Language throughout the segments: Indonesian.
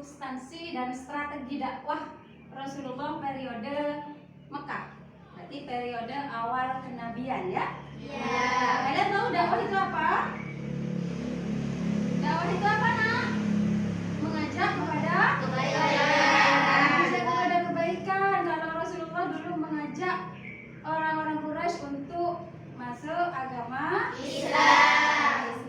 substansi dan strategi dakwah Rasulullah periode Mekah. Berarti periode awal kenabian ya. Iya. Kalian tahu dakwah itu apa? Dakwah itu apa, Nak? Mengajak kepada Kebaikan. Mengajak kepada kebaikan. Kalau Rasulullah dulu mengajak orang-orang Quraisy untuk masuk agama Islam.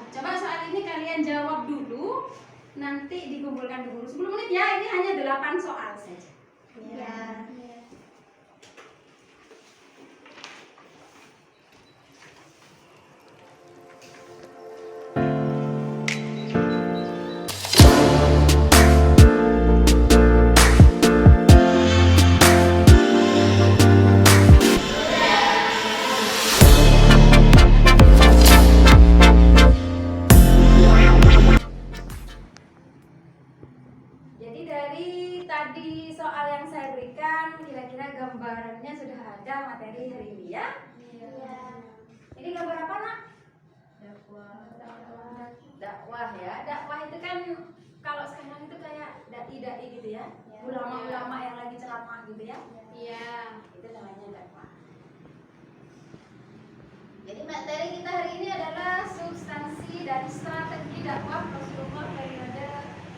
Coba soal ini kalian jawab dulu, nanti dikumpulkan di guru 10 menit ya. Ini hanya 8 soal saja. Iya. Jadi dari tadi soal yang saya berikan, kira-kira gambarannya sudah ada materi hari ini ya. Ini gambar apa, Nak? Dakwah ya. Dakwah itu kan kalau sekarang itu kayak dai-dai gitu ya. Ulama-ulama yang lagi ceramah gitu ya. Iya. Itu namanya dakwah. Jadi materi kita hari ini adalah substansi dan strategi dakwah Rasulullah periode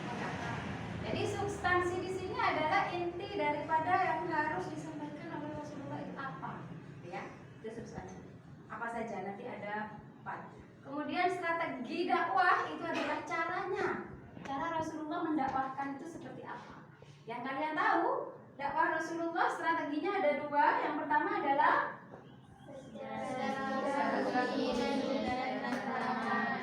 Mekah. Jadi substansi di sini adalah inti daripada yang harus disampaikan oleh Rasulullah itu apa, ya? Itu substansi. Apa saja nanti ada 4. Kemudian strategi dakwah itu adalah caranya. Cara Rasulullah mendakwahkan itu seperti apa? Yang kalian tahu, dakwah Rasulullah strateginya ada 2. Yang pertama adalah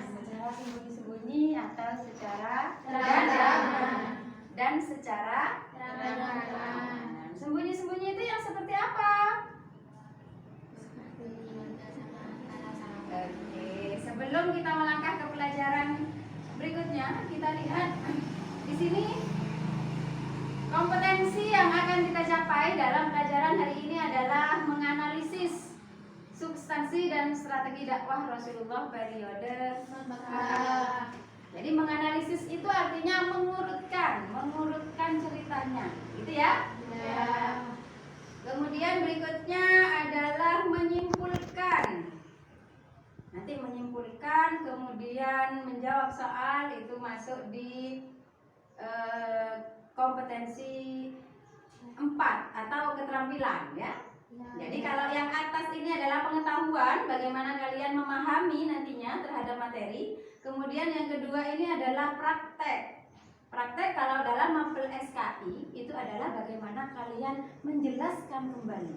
secara sembunyi-sembunyi atau secara terang-terangan. Dan secara terang-terangan. Sembunyi-sembunyi itu yang seperti apa? Oke, sebelum kita melangkah ke pelajaran berikutnya, kita lihat di sini kompetensi yang akan kita capai dalam pelajaran hari ini adalah menganalisis substansi dan strategi dakwah Rasulullah periode Mekah. Jadi menganalisis itu artinya mengurutkan ceritanya, gitu ya? Kemudian berikutnya adalah menyimpulkan. Nanti menyimpulkan, kemudian menjawab soal itu masuk di kompetensi 4 atau keterampilan ya. Jadi kalau yang atas ini adalah pengetahuan, bagaimana kalian memahami nantinya terhadap materi. Kemudian yang kedua ini adalah praktek. Praktek kalau dalam mapel SKI itu adalah bagaimana kalian menjelaskan kembali,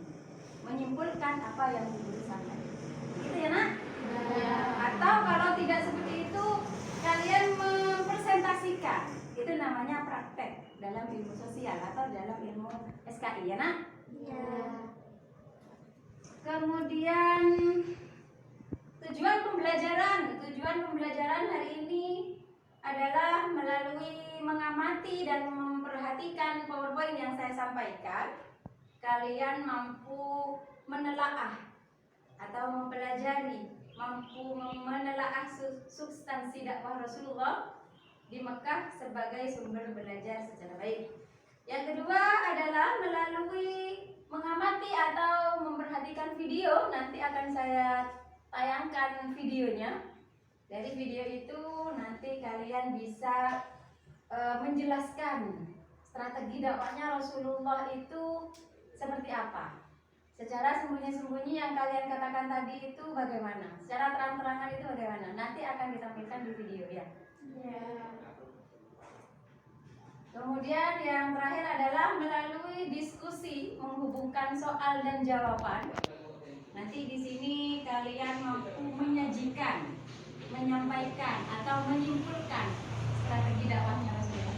menyimpulkan apa yang guru sampaikan. Gitu ya, Nak? Atau kalau tidak seperti itu, kalian mempresentasikan. Itu namanya praktek dalam ilmu sosial atau dalam ilmu SKI ya, Nak? Kemudian tujuan pembelajaran hari ini adalah melalui mengamati dan memperhatikan PowerPoint yang saya sampaikan, kalian mampu menelaah atau mempelajari, mampu menelaah substansi dakwah Rasulullah di Mekah sebagai sumber belajar secara baik. Yang kedua adalah melalui mengamati atau memperhatikan video. Nanti akan saya tayangkan videonya. Dari video itu nanti kalian bisa menjelaskan strategi dakwahnya Rasulullah itu seperti apa. Secara sembunyi-sembunyi yang kalian katakan tadi itu bagaimana? Secara terang-terangan itu bagaimana? Nanti akan ditampilkan di video ya. Kemudian yang terakhir adalah melalui diskusi menghubungkan soal dan jawaban. Nanti di sini kalian mampu menyajikan, menyampaikan atau menyimpulkan strategi dakwahnya Rasulullah.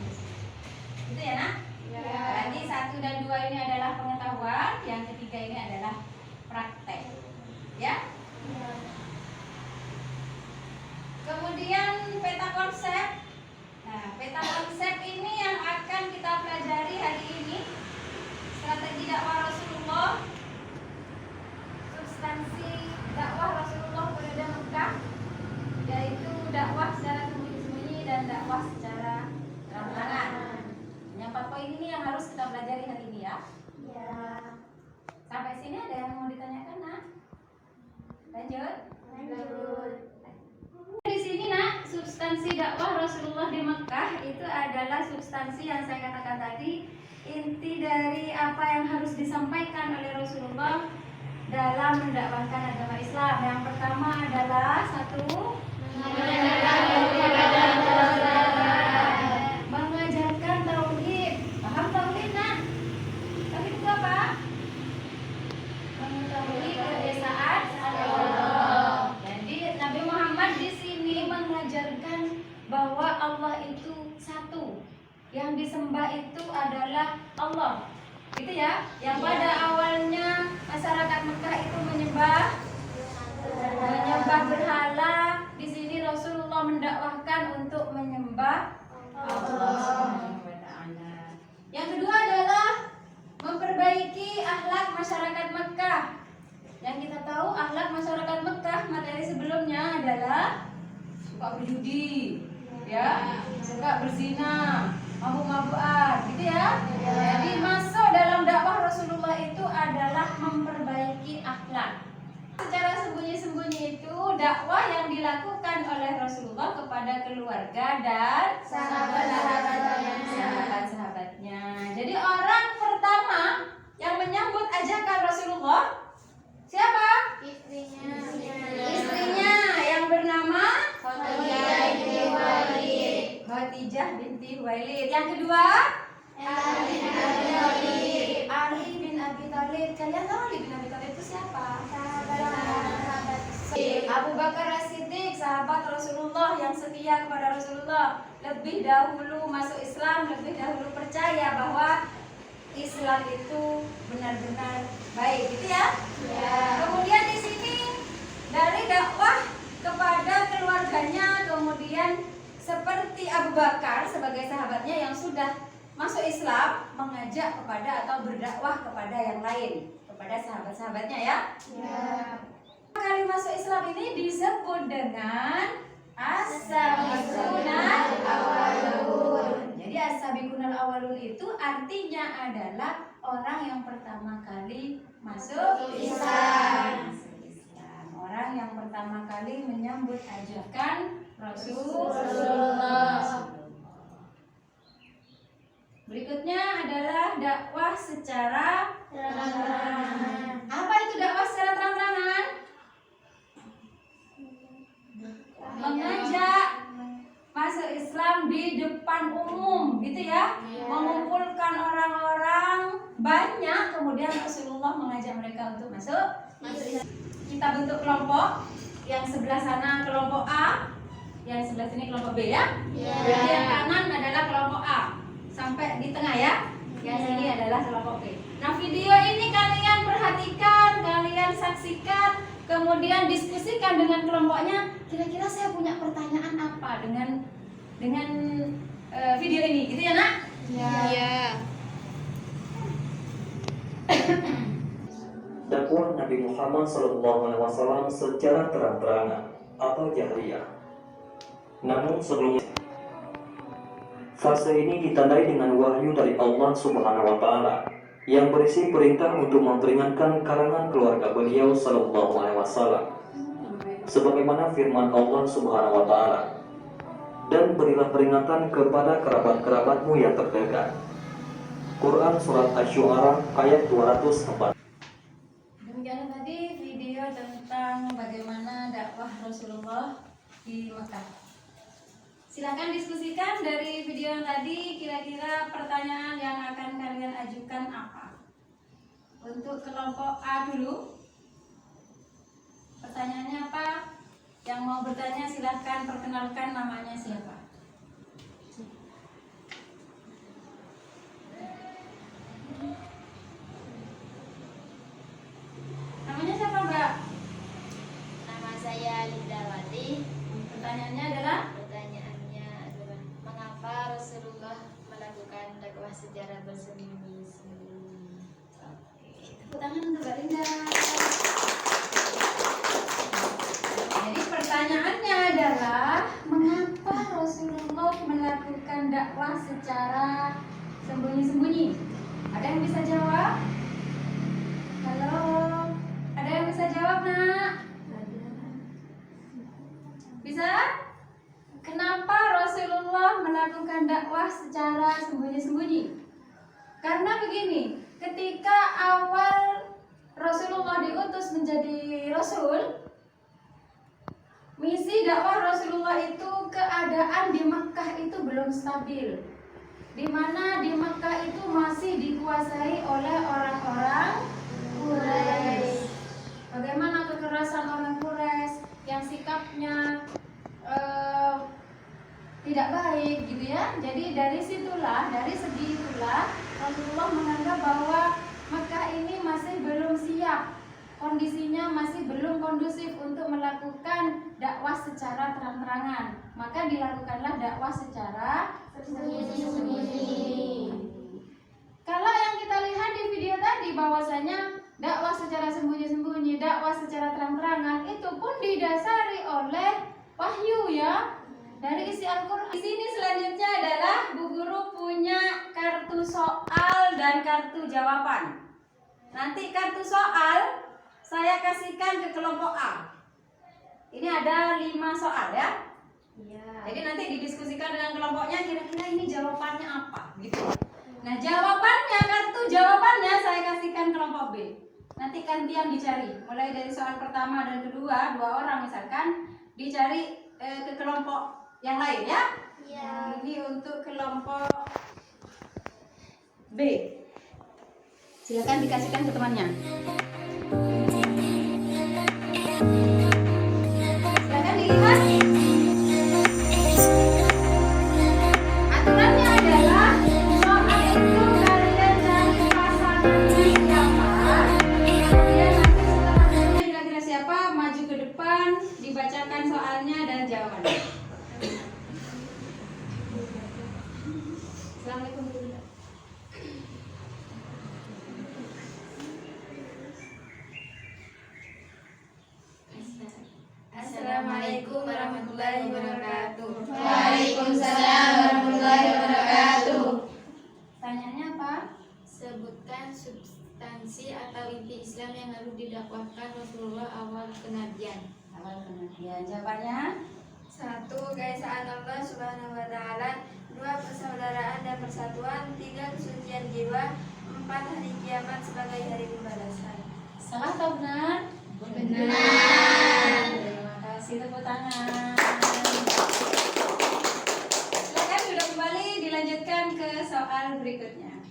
Itu ya, Nak? Berarti 1 dan 2 ini adalah pengetahuan, yang ketiga ini adalah praktek. Ya? Kemudian peta konsep. Nah, peta konsep ini yang akan kita pelajari hari ini. Strategi dakwah Rasulullah, substansi dakwah Rasulullah periode Mekah, yaitu dakwah secara sembunyi-sembunyi dan dakwah secara Ya. Ya. Sampai sini ada yang mau ditanyakan, Nak? Lanjut. Lanjut. Di sini, Nak, substansi dakwah Rasulullah di Mekah itu adalah substansi yang saya katakan tadi, inti dari apa yang harus disampaikan oleh Rasulullah dalam mendakwahkan agama Islam. Yang pertama adalah satu, mengajarkan tauhid. Paham tauhid, Nak? Tauhid itu apa? Mengetahui keesaan Allah. Jadi Nabi Muhammad di sini mengajarkan bahwa Allah itu satu. Yang disembah itu adalah Allah. Gitu ya. Yang pada awalnya masyarakat Mekah itu menyembah berhala. Di sini Rasulullah mendakwahkan untuk menyembah Allah Subhanahu wa taala. Yang kedua adalah memperbaiki akhlak masyarakat Mekah. Yang kita tahu akhlak masyarakat Mekah materi sebelumnya adalah suka berjudi, ya, suka berzina, mabuk-mabukan, gitu ya. Jadi masuk dalam dakwah Rasulullah itu adalah memperbaiki akhlak. Secara sembunyi-sembunyi itu dakwah yang dilakukan oleh Rasulullah kepada keluarga dan sahabat-sahabatnya. Jadi orang pertama yang menyambut ajakan Rasulullah siapa? Istrinya. Istrinya yang bernama Khadijah binti Khadijah binti Khuwailid. Khuwailid. Yang kedua Ali bin Abi Thalib. Ali bin Abi Thalib. Kalian tahu Ali bin Abi Thalib itu siapa? Abu Bakar As-Siddiq, sahabat Rasulullah yang setia kepada Rasulullah, lebih dahulu masuk Islam, lebih dahulu percaya bahwa Islam itu benar-benar baik, gitu ya. Kemudian di sini dari dakwah kepada keluarganya, kemudian seperti Abu Bakar sebagai sahabatnya yang sudah masuk Islam, mengajak kepada atau berdakwah kepada yang lain, kepada sahabat-sahabatnya ya. Kali masuk Islam ini disebut dengan as-sabiqunal awwalun. Jadi as-sabiqunal awwalun itu artinya adalah orang yang pertama kali masuk Islam. Orang yang pertama kali menyambut ajakan Rasulullah. Berikutnya adalah dakwah secara terang-terangan. Apa itu dakwah secara terang-terangan? Mengajak masuk Islam di depan umum, gitu ya. Mengumpulkan orang-orang banyak, kemudian Rasulullah mengajak mereka untuk masuk Islam. Kita bentuk kelompok, yang sebelah sana kelompok A, yang sebelah sini kelompok B ya. Jadi yang kanan adalah kelompok A sampai di tengah ya. Yang sini adalah kelompok B. Nah, video ini kalian perhatikan, kalian saksikan, kemudian diskusikan dengan kelompoknya. Kira-kira saya punya pertanyaan apa dengan video ini, gitu ya, Nak? Iya. Dakwah Nabi Muhammad SAW secara terang-terangan atau jahriyah. Namun sebelumnya, fase ini ditandai dengan wahyu dari Allah Subhanahu wa taala yang berisi perintah untuk memperingatkan kalangan keluarga beliau sallallahu alaihi wasallam. Sebagaimana firman Allah Subhanahu wa taala, dan berilah peringatan kepada kerabat-kerabatmu yang terdekat. Quran surat Asy-Syu'ara ayat 204. Demikian tadi video tentang bagaimana dakwah Rasulullah di Mekah. Silakan diskusikan dari video yang tadi, kira-kira pertanyaan yang akan kalian ajukan apa? Untuk kelompok A dulu, pertanyaannya apa? Yang mau bertanya silahkan perkenalkan namanya siapa. Namanya siapa, Mbak? Nama saya Lindawati. Pertanyaannya adalah Pertanyaannya adalah mengapa Rasulullah melakukan dakwah secara bersembunyi-sembunyi? tepuk tangan untuk Mbak Linda. Jadi pertanyaannya adalah mengapa Rasulullah melakukan dakwah secara sembunyi-sembunyi Ada yang bisa jawab? Halo, ada yang bisa jawab, Nak? Bisa? Kenapa Rasulullah melakukan dakwah secara sembunyi-sembunyi? Karena begini, ketika awal Rasulullah diutus menjadi Rasul, misi dakwah Rasulullah itu keadaan di Mekah itu belum stabil, di mana di Mekah itu masih dikuasai oleh orang-orang Quraisy. Bagaimana kekerasan orang Quraisy yang sikapnya tidak baik gitu ya. Jadi dari situlah, dari segi itulah Rasulullah menganggap bahwa Mekah ini masih belum siap, kondisinya masih belum kondusif untuk melakukan dakwah secara terang-terangan. Maka dilakukanlah dakwah secara sembunyi-sembunyi. Kalau yang kita lihat di video tadi bahwasanya dakwah secara sembunyi-sembunyi, dakwah secara terang-terangan itu pun didasari oleh wahyu ya, dari isi Al-Qur'an. Di sini selanjutnya adalah Bu Guru punya kartu soal dan kartu jawaban. Nanti kartu soal saya kasihkan ke kelompok A. Ini ada 5 soal ya. Iya. Jadi nanti didiskusikan dengan kelompoknya, kira-kira ini jawabannya apa gitu. Nah, jawabannya, kartu jawabannya saya kasihkan kelompok B. Nanti gantian dicari. Mulai dari soal pertama dan kedua, 2 orang misalkan, dicari ke kelompok yang lain ya. Iya. Ini untuk kelompok B. Silakan dikasihkan ke temannya. Silakan dilihat. Aturannya adalah soal itu kalian cari pasangannya siapa. Kemudian nanti setelah kira-kira siapa, maju ke depan, dibacakan soalnya dan jawabannya. Assalamualaikum warahmatullahi wabarakatuh. Assalamualaikum warahmatullahi wabarakatuh. Waalaikumsalam warahmatullahi wabarakatuh. Tanyanya apa? Sebutkan substansi atau inti Islam yang harus didakwahkan Rasulullah awal kenabian. Awal kenabian. Jawabannya? 1. Keesaan Allah Subhanahu wa taala. 2. Persaudaraan dan persatuan. 3. Kesucian jiwa. 4. Hari kiamat sebagai hari pembalasan. Salah atau benar? Benar. Terima kasih, tepuk tangan. Silakan sudah kembali, dilanjutkan ke soal berikutnya.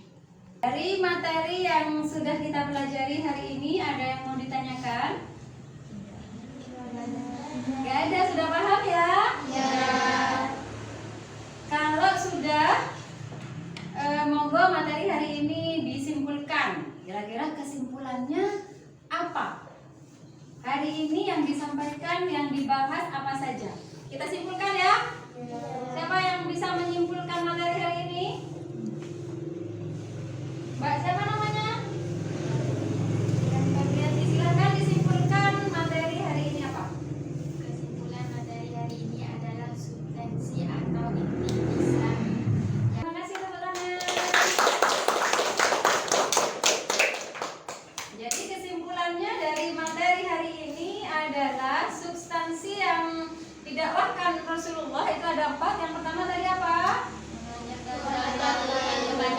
Dari materi yang sudah kita pelajari hari ini, ada yang mau ditanyakan? Gak ada, sudah paham ya? Ya. Kalau sudah, monggo materi hari ini disimpulkan. Kira-kira kesimpulannya apa? Hari ini yang disampaikan, yang dibahas apa saja? Kita simpulkan ya. Siapa yang bisa menyimpulkan materi hari ini? Mbak, siapa namanya? Silakan disimpulkan materi hari ini apa? Kesimpulan materi hari ini adalah substansi atau inti Islam. Terima kasih, tepuk tangan. Jadi kesimpulannya dari materi hari ini adalah substansi yang didakwahkan Rasulullah itu ada 4. Yang pertama tadi apa?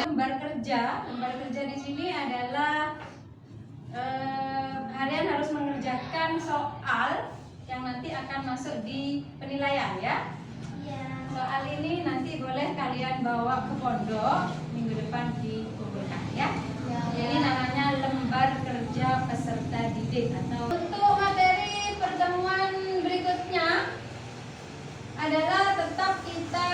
Lembar kerja. Lembar kerja di sini adalah kalian harus mengerjakan soal yang nanti akan masuk di penilaian ya. Soal ini nanti boleh kalian bawa ke pondok, minggu depan dikumpulkan ya. Ini namanya lembar kerja peserta didik. Atau untuk materi pertemuan berikutnya adalah tetap kita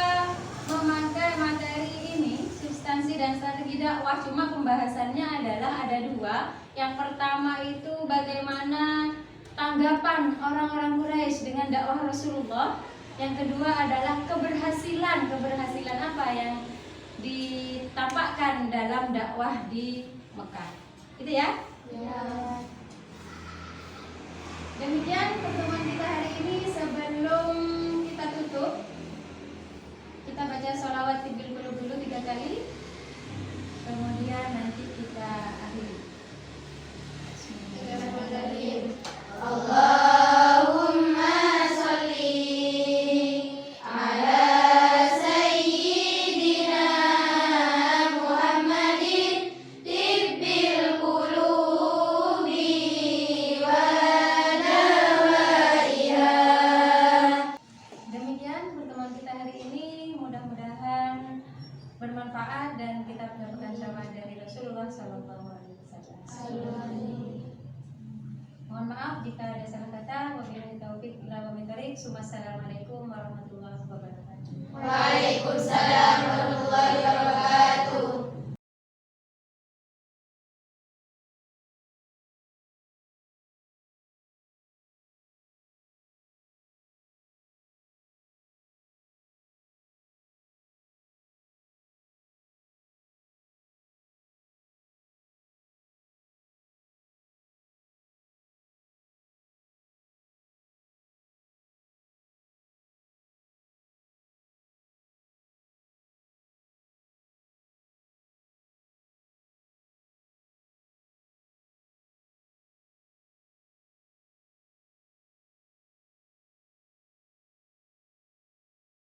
memakai materi ini, substansi dan strategi dakwah. Cuma pembahasannya adalah ada 2. Yang pertama itu bagaimana tanggapan orang-orang Quraisy dengan dakwah Rasulullah. Yang kedua adalah keberhasilan apa yang ditampakkan dalam dakwah di Mekah. Gitu ya? Demikian pertemuan kita hari ini. Sebelum kita tutup, kita baca sholawat tibil qulub dulu 3 kali. Kemudian nanti bermanfaat dan kita mendapatkan syafaat dari Rasulullah Sallallahu Alaihi Wasallam. Mohon maaf jika ada salah kata. Wabillahi taufiq wal hidayah. Assalamualaikum warahmatullahi wabarakatuh. Waalaikumsalam warahmatullahi wabarakatuh.